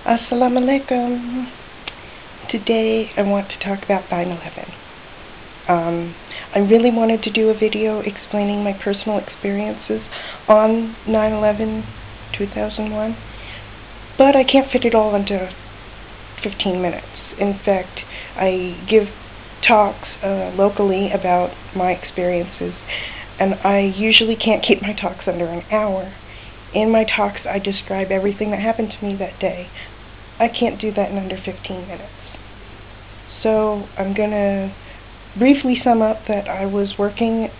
Assalamu alaikum. Today I want to talk about 9/11. I really wanted to do a video explaining my personal experiences on 9/11, 2001, but I can't fit it all into 15 minutes. In fact, I give talks locally about my experiences, and I usually can't keep my talks under an hour. In my talks, I describe everything that happened to me that day. I can't do that in under 15 minutes. So I'm going to briefly sum up that I was working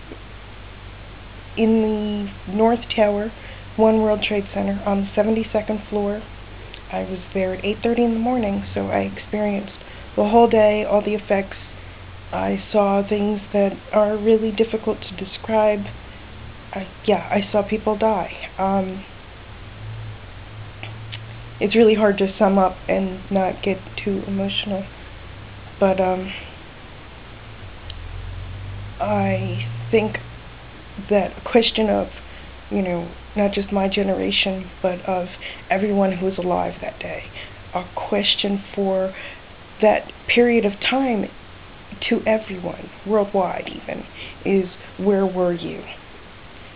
in the North Tower, One World Trade Center, on the 72nd floor. I was there at 8:30 in the morning, so I experienced the whole day, all the effects. I saw things that are really difficult to describe. I saw people die. It's really hard to sum up and not get too emotional, but I think that a question of, not just my generation, but of everyone who was alive that day, a question for that period of time to everyone, worldwide even, is where were you?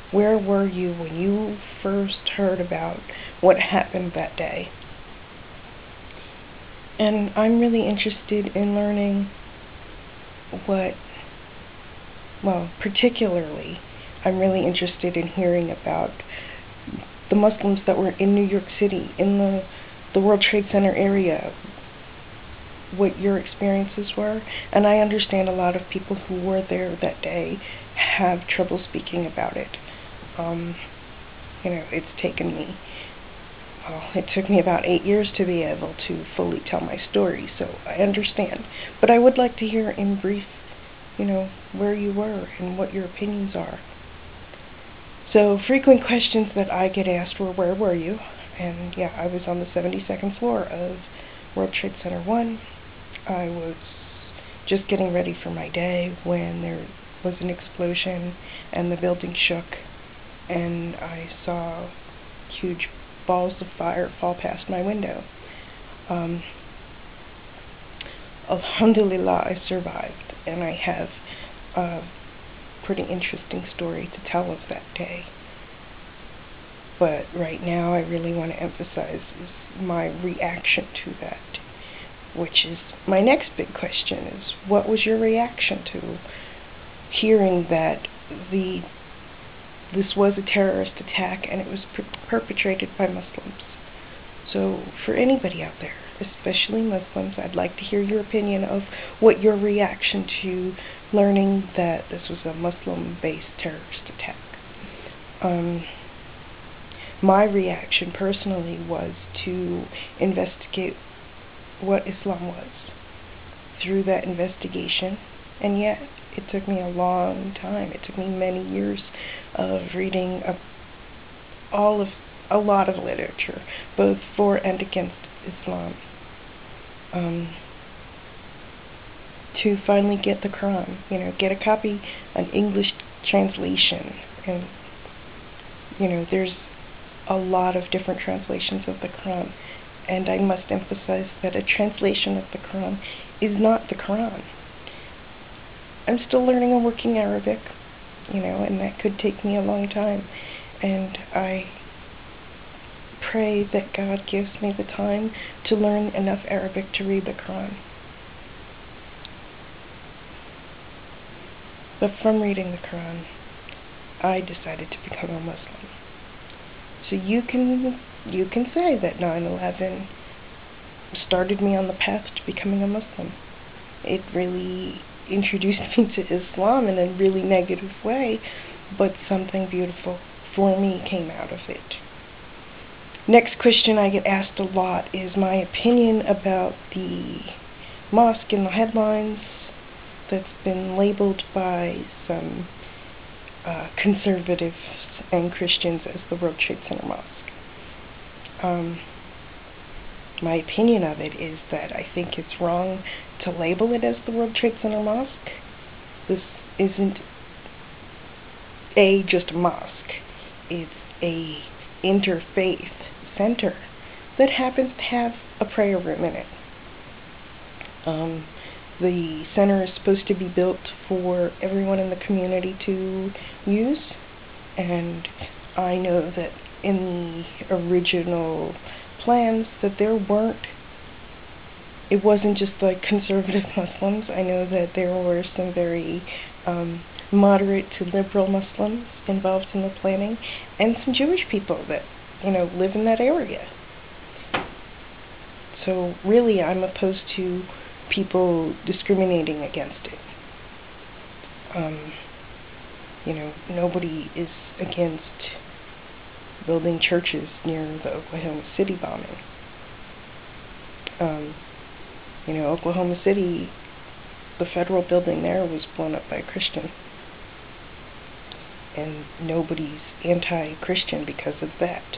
Where were you when you first heard about what happened that day? And I'm really interested in learning particularly, I'm really interested in hearing about the Muslims that were in New York City, in the World Trade Center area, what your experiences were. And I understand a lot of people who were there that day have trouble speaking about it. It took me about 8 years to be able to fully tell my story, so I understand. But I would like to hear in brief, where you were and what your opinions are. So frequent questions that I get asked were, where were you? And yeah, I was on the 72nd floor of World Trade Center 1. I was just getting ready for my day when there was an explosion and the building shook, and I saw huge balls of fire fall past my window. Alhamdulillah, I survived, and I have a pretty interesting story to tell of that day. But right now I really want to emphasize is my reaction to that, which is my next big question is, what was your reaction to hearing that this was a terrorist attack and it was perpetrated by Muslims? So for anybody out there, especially Muslims, I'd like to hear your opinion of what your reaction to learning that this was a Muslim-based terrorist attack. My reaction personally was to investigate what Islam was through that investigation, and yet it took me a long time. It took me many years of reading a lot of literature, both for and against Islam, to finally get the Quran, get a copy, an English translation. And there's a lot of different translations of the Quran, and I must emphasize that a translation of the Quran is not the Quran. I'm still learning a working Arabic, and that could take me a long time, and I pray that God gives me the time to learn enough Arabic to read the Quran. But from reading the Quran, I decided to become a Muslim. So you can say that 9/11 started me on the path to becoming a Muslim. It really introduced me to Islam in a really negative way, but something beautiful for me came out of it. Next question I get asked a lot is my opinion about the mosque in the headlines that's been labeled by some conservatives and Christians as the World Trade Center Mosque. My opinion of it is that I think it's wrong to label it as the World Trade Center Mosque. This isn't just a mosque. It's a interfaith center that happens to have a prayer room in it. The center is supposed to be built for everyone in the community to use, and I know that in the original plans that it wasn't just like conservative Muslims. I know that there were some very moderate to liberal Muslims involved in the planning, and some Jewish people that, live in that area. So really, I'm opposed to people discriminating against it. Nobody is against building churches near the Oklahoma City bombing. Oklahoma City, the federal building there was blown up by a Christian. And nobody's anti-Christian because of that.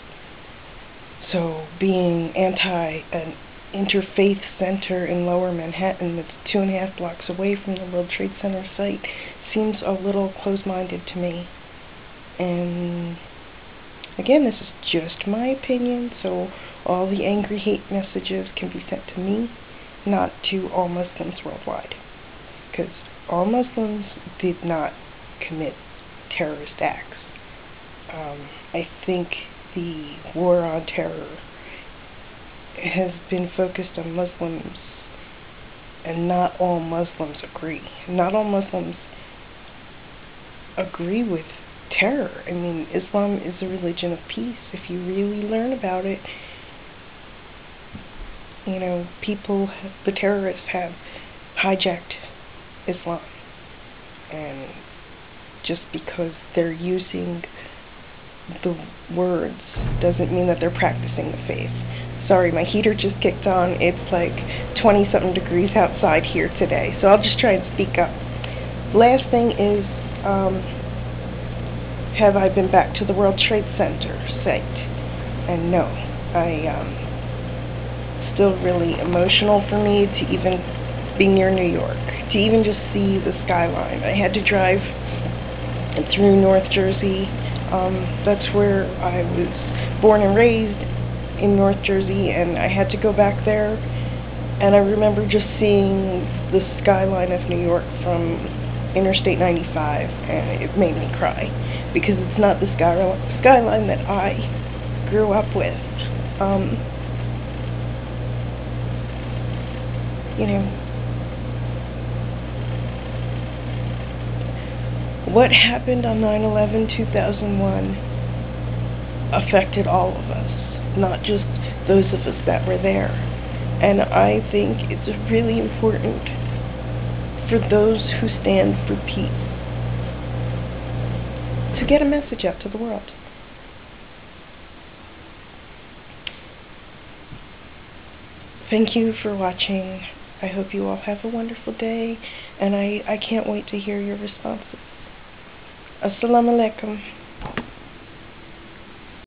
So being anti an interfaith center in Lower Manhattan that's 2.5 blocks away from the World Trade Center site seems a little close-minded to me. And again, this is just my opinion, so all the angry hate messages can be sent to me, not to all Muslims worldwide. Because all Muslims did not commit terrorist acts. I think the war on terror has been focused on Muslims, and not all Muslims agree. Not all Muslims agree with terror. I mean, Islam is a religion of peace. If you really learn about it, the terrorists have hijacked Islam. And just because they're using the words doesn't mean that they're practicing the faith. Sorry, my heater just kicked on. It's like 20-something degrees outside here today, so I'll just try and speak up. Last thing is, have I been back to the World Trade Center site? And no, still really emotional for me to even be near New York, to even just see the skyline. I had to drive through North Jersey. That's where I was born and raised, in North Jersey, and I had to go back there, and I remember just seeing the skyline of New York from Interstate 95, and it made me cry, because it's not the skyline that I grew up with. What happened on 9/11/2001 affected all of us, not just those of us that were there. And I think it's really important for those who stand for peace to get a message out to the world. Thank you for watching. I hope you all have a wonderful day, and I can't wait to hear your responses. Assalamu alaikum.